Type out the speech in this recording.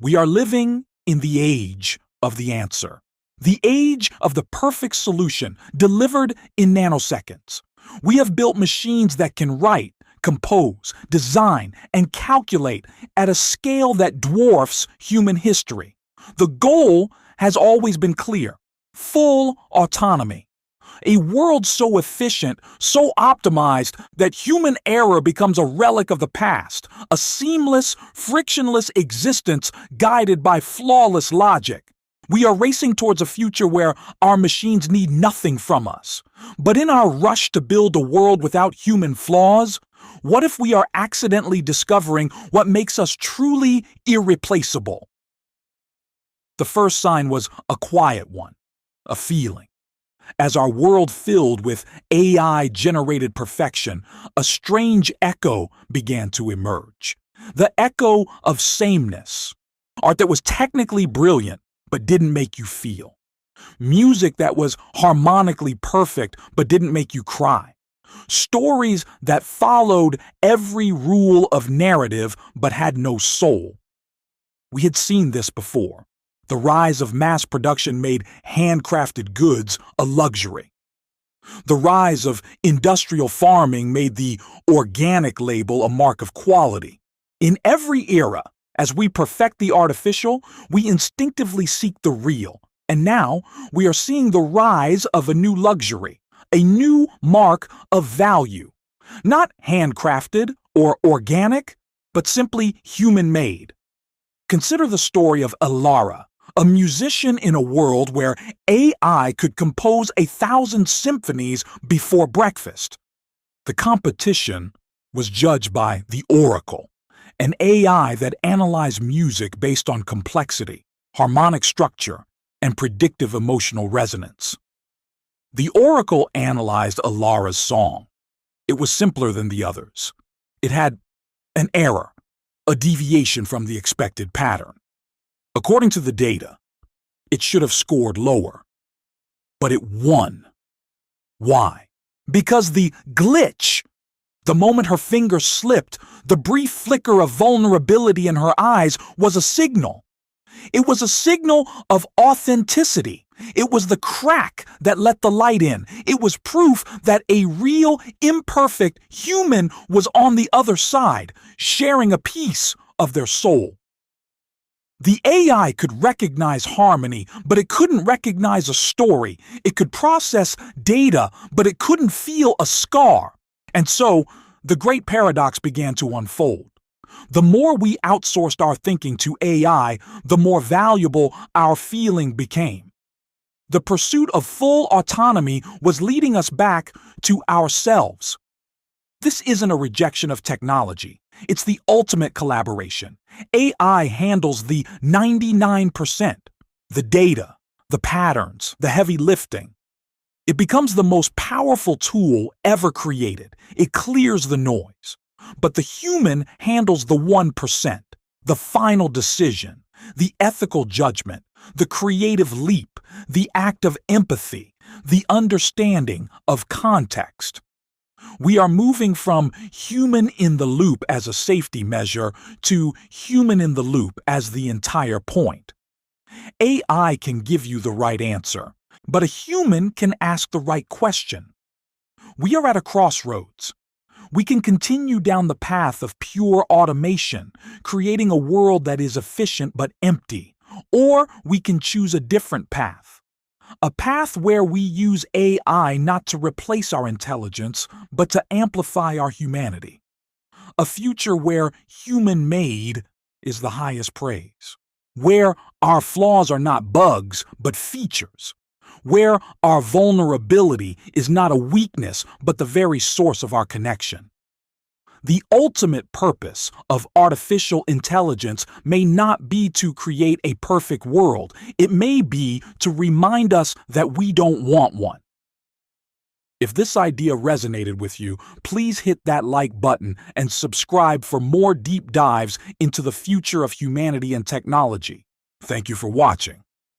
We are living in the age of the answer, the age of the perfect solution delivered in nanoseconds. We have built machines that can write, compose, design, and calculate at a scale that dwarfs human history. The goal has always been clear: full autonomy. A world so efficient, so optimized, that human error becomes a relic of the past, a seamless, frictionless existence guided by flawless logic. We are racing towards a future where our machines need nothing from us. But in our rush to build a world without human flaws, what if we are accidentally discovering what makes us truly irreplaceable? The first sign was a quiet one, a feeling. As our world filled with AI-generated perfection, a strange echo began to emerge. The echo of sameness. Art that was technically brilliant, but didn't make you feel. Music that was harmonically perfect, but didn't make you cry. Stories that followed every rule of narrative, but had no soul. We had seen this before. The rise of mass production made handcrafted goods a luxury. The rise of industrial farming made the organic label a mark of quality. In every era, as we perfect the artificial, we instinctively seek the real. And now, we are seeing the rise of a new luxury, a new mark of value. Not handcrafted or organic, but simply human-made. Consider the story of Alara, a musician in a world where AI could compose 1,000 symphonies before breakfast. The competition was judged by the Oracle, an AI that analyzed music based on complexity, harmonic structure, and predictive emotional resonance. The Oracle analyzed Alara's song. It was simpler than the others. It had an error, a deviation from the expected pattern. According to the data, it should have scored lower. But it won. Why? Because the glitch, the moment her finger slipped, the brief flicker of vulnerability in her eyes was a signal. It was a signal of authenticity. It was the crack that let the light in. It was proof that a real, imperfect human was on the other side, sharing a piece of their soul. The AI could recognize harmony, but it couldn't recognize a story. It could process data, but it couldn't feel a scar. And so, the great paradox began to unfold. The more we outsourced our thinking to AI, the more valuable our feeling became. The pursuit of full autonomy was leading us back to ourselves. This isn't a rejection of technology. It's the ultimate collaboration. AI handles the 99%, the data, the patterns, the heavy lifting. It becomes the most powerful tool ever created. It clears the noise. But the human handles the 1%, the final decision, the ethical judgment, the creative leap, the act of empathy, the understanding of context. We are moving from human in the loop as a safety measure to human in the loop as the entire point. AI can give you the right answer, but a human can ask the right question. We are at a crossroads. We can continue down the path of pure automation, creating a world that is efficient but empty, or we can choose a different path. A path where we use AI not to replace our intelligence, but to amplify our humanity. A future where human-made is the highest praise. Where our flaws are not bugs, but features. Where our vulnerability is not a weakness, but the very source of our connection. The ultimate purpose of artificial intelligence may not be to create a perfect world. It may be to remind us that we don't want one. If this idea resonated with you, please hit that like button and subscribe for more deep dives into the future of humanity and technology. Thank you for watching.